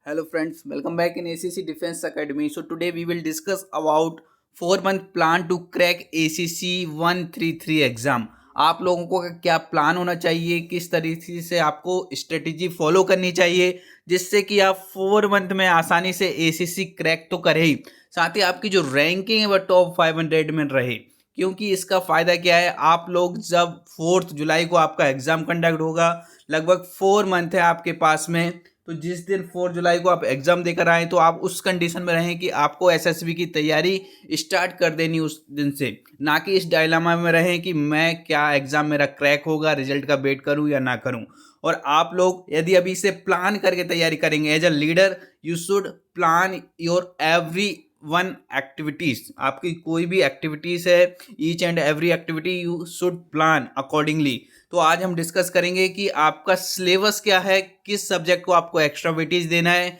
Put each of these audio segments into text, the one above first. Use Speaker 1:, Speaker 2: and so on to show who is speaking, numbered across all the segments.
Speaker 1: Hello friends, welcome back in ACC Defense Academy. So today we will discuss about 4 month plan to crack ACC 133 exam. आप लोगों को क्या plan होना चाहिए, किस तरीके से आपको स्ट्रेटेजी फॉलो करनी चाहिए जिससे कि आप 4 मंथ में आसानी से ACC क्रैक तो करे ही, साथ ही आपकी जो रैंकिंग है वह टॉप 500 में रहे. क्योंकि इसका फ़ायदा क्या है, आप लोग जब 4 जुलाई को आपका एग्ज़ाम कंडक्ट होगा, लगभग 4 मंथ है आपके पास में. तो जिस दिन 4 जुलाई को आप एग्जाम देकर आए तो आप उस कंडीशन में रहें कि आपको एसएसबी की तैयारी स्टार्ट कर देनी उस दिन से, ना कि इस डायलामा में रहें कि मैं क्या एग्जाम मेरा क्रैक होगा, रिजल्ट का वेट करूं या ना करूं. और आप लोग यदि अभी से प्लान करके तैयारी करेंगे, as a leader you should plan your every one activities. आपकी कोई भी एक्टिविटीज है, each and every activity you should plan accordingly. तो आज हम डिस्कस करेंगे कि आपका सिलेबस क्या है, किस सब्जेक्ट को आपको एक्स्ट्रा वेटेज देना है,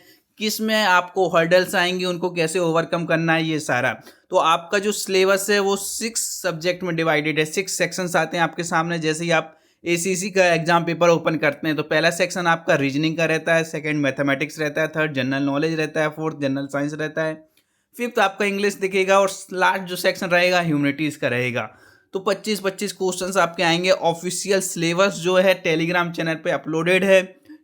Speaker 1: किस में आपको हर्डल्स आएंगे, उनको कैसे ओवरकम करना है, ये सारा. तो आपका जो सिलेबस है वो 6 सब्जेक्ट में डिवाइडेड है. 6 सेक्शंस आते हैं आपके सामने. जैसे ही आप एसीसी का एग्जाम पेपर ओपन करते हैं तो पहला सेक्शन आपका रीजनिंग का रहता है, सेकंड मैथमेटिक्स रहता है, थर्ड जनरल नॉलेज रहता है, फोर्थ जनरल साइंस रहता है, फिफ्थ आपका इंग्लिश दिखेगा और लास्ट जो सेक्शन रहेगा ह्यूमैनिटीज़ का रहेगा. तो 25-25 क्वेश्चंस आपके आएंगे. ऑफिशियल सिलेबस जो है टेलीग्राम चैनल पे अपलोडेड है.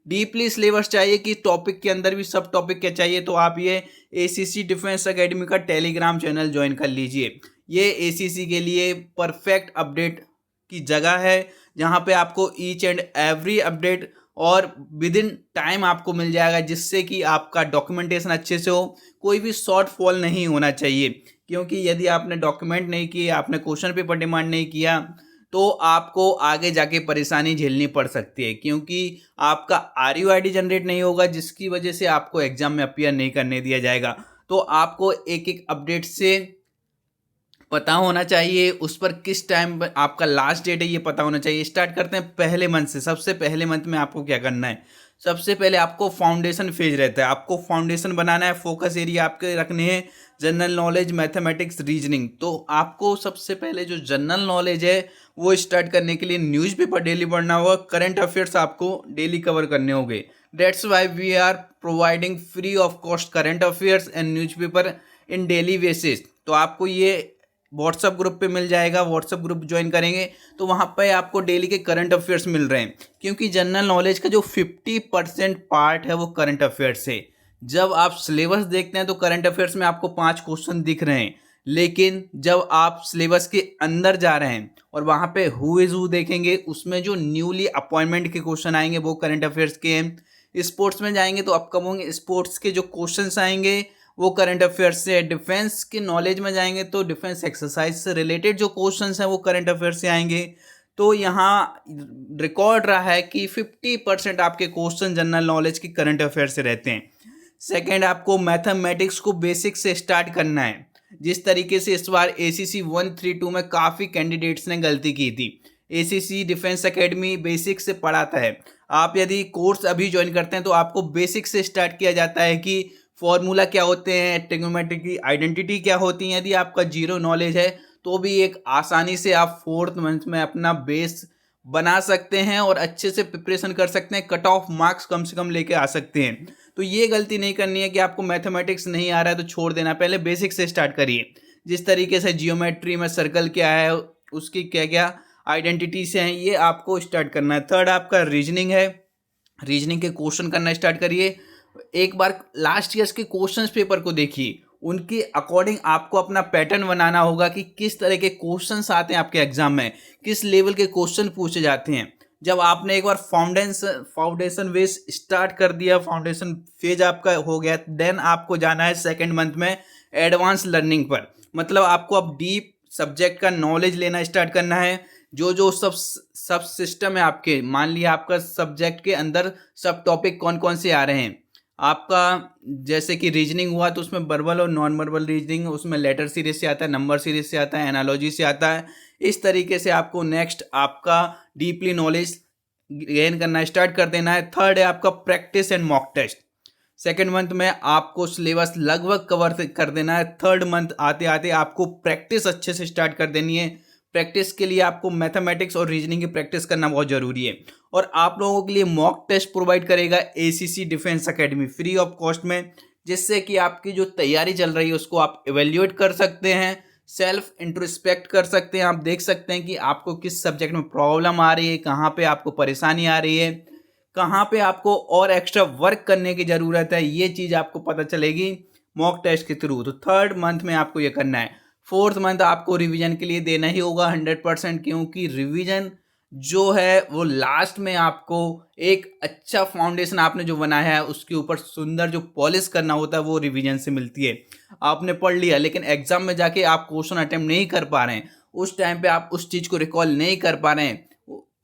Speaker 1: डीपली सिलेबस चाहिए कि टॉपिक के अंदर भी सब टॉपिक क्या चाहिए, तो आप ये एसीसी डिफेंस एकेडमी का टेलीग्राम चैनल ज्वाइन कर लीजिए. ये एसीसी के लिए परफेक्ट अपडेट की जगह है, जहाँ पे आपको ईच एंड एवरी अपडेट और विद इन टाइम आपको मिल जाएगा, जिससे कि आपका डॉक्यूमेंटेशन अच्छे से हो, कोई भी शॉर्ट फॉल नहीं होना चाहिए. क्योंकि यदि आपने डॉक्यूमेंट नहीं किए, आपने क्वेश्चन पेपर डिमांड नहीं किया, तो आपको आगे जाके परेशानी झेलनी पड़ सकती है. क्योंकि आपका RUID जनरेट नहीं होगा, जिसकी वजह से आपको एग्जाम में अपीयर नहीं करने दिया जाएगा. तो आपको एक एक अपडेट से पता होना चाहिए, उस पर किस टाइम पर आपका लास्ट डेट है ये पता होना चाहिए. स्टार्ट करते हैं पहले मंथ से. सबसे पहले मंथ में आपको क्या करना है, सबसे पहले आपको फाउंडेशन फेज रहता है. आपको फाउंडेशन बनाना है. फोकस एरिया आपके रखने हैं जनरल नॉलेज, मैथमेटिक्स, रीजनिंग. तो आपको सबसे पहले जो जनरल नॉलेज है वो स्टार्ट करने के लिए न्यूज़पेपर डेली पढ़ना होगा. करंट अफेयर्स आपको डेली कवर करने होंगे. That's why we are providing free of cost current affairs and newspaper in daily basis. तो आपको ये व्हाट्सअप ग्रुप पे मिल जाएगा. व्हाट्सअप ग्रुप ज्वाइन करेंगे तो वहाँ पे आपको डेली के करंट अफेयर्स मिल रहे हैं. क्योंकि जनरल नॉलेज का जो 50% पार्ट है वो करंट अफेयर्स है. जब आप सिलेबस देखते हैं तो करंट अफेयर्स में आपको 5 क्वेश्चन दिख रहे हैं, लेकिन जब आप सिलेबस के अंदर जा रहे हैं और वहाँ पे हु इज़ हु देखेंगे, उसमें जो न्यूली अपॉइंटमेंट के क्वेश्चन आएंगे वो करंट अफेयर्स के हैं. स्पोर्ट्स में जाएंगे तो अपकमिंग स्पोर्ट्स के जो क्वेश्चंस आएंगे वो करंट अफेयर्स से. डिफेंस के नॉलेज में जाएंगे तो डिफेंस एक्सरसाइज से रिलेटेड जो क्वेश्चंस हैं वो करंट अफेयर्स से आएंगे. तो यहाँ रिकॉर्ड रहा है कि 50% आपके क्वेश्चन जनरल नॉलेज की करंट अफेयर्स से रहते हैं. सेकेंड, आपको मैथमेटिक्स को बेसिक से स्टार्ट करना है. जिस तरीके से इस बार ACC 132 में काफ़ी कैंडिडेट्स ने गलती की थी. ACC डिफेंस एकेडमी बेसिक से पढ़ाता है. आप यदि कोर्स अभी ज्वाइन करते हैं तो आपको बेसिक से स्टार्ट किया जाता है कि फॉर्मूला क्या होते हैं, ट्रिग्नोमेट्रिक की आइडेंटिटी क्या होती है. यदि आपका जीरो नॉलेज है तो भी एक आसानी से आप 4th मंथ में अपना बेस बना सकते हैं और अच्छे से प्रिपरेशन कर सकते हैं. कट ऑफ मार्क्स कम से कम लेके आ सकते हैं. तो ये गलती नहीं करनी है कि आपको मैथमेटिक्स नहीं आ रहा है तो छोड़ देना. पहले बेसिक से स्टार्ट करिए. जिस तरीके से जियोमेट्री में सर्कल क्या है, उसकी क्या क्या आइडेंटिटीज हैं, ये आपको स्टार्ट करना है. थर्ड, आपका रीजनिंग है. रीजनिंग के क्वेश्चन करना स्टार्ट करिए. एक बार लास्ट ईयर्स के क्वेश्चंस पेपर को देखिए, उनके अकॉर्डिंग आपको अपना पैटर्न बनाना होगा कि किस तरह के क्वेश्चंस आते हैं आपके एग्जाम में, किस लेवल के क्वेश्चन पूछे जाते हैं. जब आपने एक बार फाउंडेशन बेस स्टार्ट कर दिया, फाउंडेशन फेज आपका हो गया, देन आपको जाना है 2nd मंथ में एडवांस लर्निंग पर. मतलब आपको अब डीप सब्जेक्ट का नॉलेज लेना स्टार्ट करना है. जो जो सब सिस्टम है आपके, मान लिया आपका सब्जेक्ट के अंदर सब टॉपिक कौन कौन से आ रहे हैं. आपका जैसे कि रीजनिंग हुआ तो उसमें वर्बल और नॉन वर्बल रीजनिंग, उसमें लेटर सीरीज से आता है, नंबर सीरीज से आता है, एनालॉजी से आता है. इस तरीके से आपको नेक्स्ट आपका डीपली नॉलेज गेन करना स्टार्ट कर देना है. थर्ड है आपका practice and mock test. 2nd month में आपको सिलेबस लगभग कवर कर देना है. 3rd मंथ आते आते आपको प्रैक्टिस अच्छे से स्टार्ट कर देनी है. प्रैक्टिस के लिए आपको मैथमेटिक्स और रीजनिंग की प्रैक्टिस करना बहुत ज़रूरी है। और आप लोगों के लिए मॉक टेस्ट प्रोवाइड करेगा ACC defence academy free of cost में, जिससे कि आपकी जो तैयारी चल रही है उसको आप इवेल्युएट कर सकते हैं, सेल्फ इंट्रोस्पेक्ट कर सकते हैं। आप देख सकते हैं कि आपको किस सब्जेक्ट में प्रॉब्लम आ रही है, कहाँ पे आपको परेशानी आ रही है, कहाँ पे आपको और एक्स्ट्रा वर्क करने की ज़रूरत है, ये चीज़ आपको पता चलेगी मॉक टेस्ट के थ्रू। तो 3rd मंथ में आपको ये करना है। 4th मंथ आपको रिवीजन के लिए देना ही होगा 100%, क्योंकि रिवीजन जो है वो लास्ट में आपको एक अच्छा फाउंडेशन आपने जो बनाया है उसके ऊपर सुंदर जो पॉलिश करना होता है वो रिवीजन से मिलती है। आपने पढ़ लिया लेकिन एग्जाम में जाके आप क्वेश्चन अटेम्प्ट नहीं कर पा रहे हैं, उस टाइम पे आप उस चीज़ को रिकॉल नहीं कर पा रहे हैं,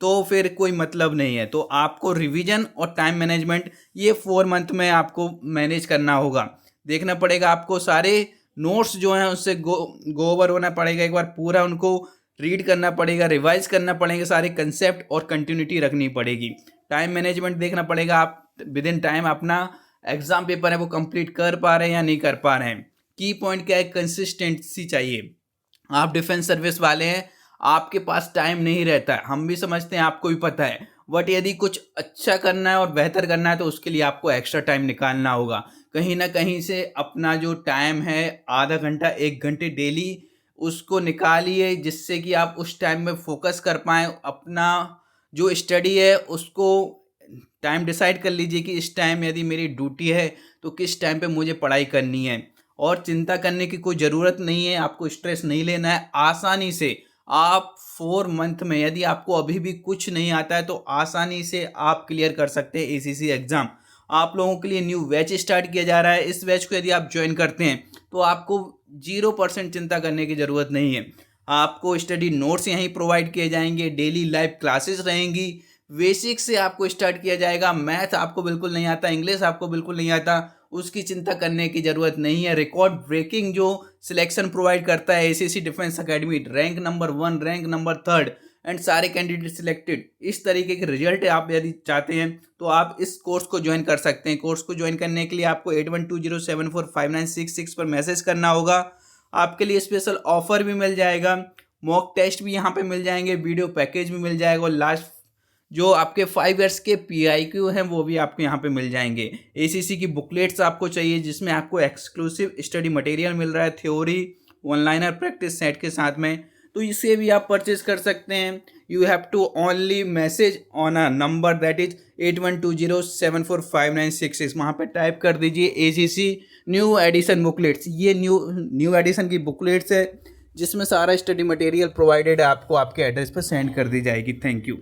Speaker 1: तो फिर कोई मतलब नहीं है। तो आपको रिवीजन और टाइम मैनेजमेंट ये 4 मंथ में आपको मैनेज करना होगा। देखना पड़ेगा आपको सारे नोट्स जो हैं उससे गो ओवर होना पड़ेगा, एक बार पूरा उनको रीड करना पड़ेगा, रिवाइज करना पड़ेगा, सारे कंसेप्ट और कंटिन्यूटी रखनी पड़ेगी। टाइम मैनेजमेंट देखना पड़ेगा आप विद इन टाइम अपना एग्जाम पेपर है वो कंप्लीट कर पा रहे हैं या नहीं कर पा रहे हैं। की पॉइंट क्या है, कंसिस्टेंसी चाहिए। आप डिफेंस सर्विस वाले हैं, आपके पास टाइम नहीं रहता है, हम भी समझते हैं, आपको भी पता है, बट यदि कुछ अच्छा करना है और बेहतर करना है तो उसके लिए आपको एक्स्ट्रा टाइम निकालना होगा। कहीं ना कहीं से अपना जो टाइम है आधा घंटा 1 घंटे डेली उसको निकालिए, जिससे कि आप उस टाइम में फोकस कर पाएँ। अपना जो स्टडी है उसको टाइम डिसाइड कर लीजिए कि इस टाइम यदि मेरी ड्यूटी है तो किस टाइम पे मुझे पढ़ाई करनी है। और चिंता करने की कोई ज़रूरत नहीं है, आपको स्ट्रेस नहीं लेना है। आसानी से आप 4 मंथ में यदि आपको अभी भी कुछ नहीं आता है तो आसानी से आप क्लियर कर सकते हैं एसीसी एग्ज़ाम। आप लोगों के लिए न्यू बैच स्टार्ट किया जा रहा है, इस बैच को यदि आप ज्वाइन करते हैं तो आपको 0% चिंता करने की ज़रूरत नहीं है। आपको स्टडी नोट्स यहीं प्रोवाइड किए जाएंगे, डेली लाइव क्लासेस रहेंगी, बेसिक से आपको स्टार्ट किया जाएगा। मैथ आपको बिल्कुल नहीं आता, इंग्लिश आपको बिल्कुल नहीं आता, उसकी चिंता करने की ज़रूरत नहीं है। रिकॉर्ड ब्रेकिंग जो सिलेक्शन प्रोवाइड करता है ACC defence academy, rank number 1, rank number 3rd and सारे कैंडिडेट सिलेक्टेड, इस तरीके के रिजल्ट आप यदि चाहते हैं तो आप इस कोर्स को ज्वाइन कर सकते हैं। कोर्स को ज्वाइन करने के लिए आपको 8120745966 पर मैसेज करना होगा। आपके लिए स्पेशल ऑफर भी मिल जाएगा, मॉक टेस्ट भी यहाँ पे मिल जाएंगे, वीडियो पैकेज भी मिल जाएगा, और लास्ट जो आपके 5 ईयर्स के PIQ हैं वो भी आपको यहाँ पे मिल जाएंगे। एसीसी की बुकलेट्स आपको चाहिए जिसमें आपको एक्सक्लूसिव स्टडी मटेरियल मिल रहा है, थ्योरी, ऑनलाइनर प्रैक्टिस सेट के साथ में, तो इसे भी आप परचेज कर सकते हैं। You have to only message on a number that is 8120745966, वहाँ पे टाइप कर दीजिए एसीसी न्यू एडिशन बुकलेट्स। ये न्यू एडिशन की बुकलेट्स है जिसमें सारा स्टडी मटेरियल प्रोवाइडेड है, आपको आपके एड्रेस पर सेंड कर दी जाएगी। Thank you.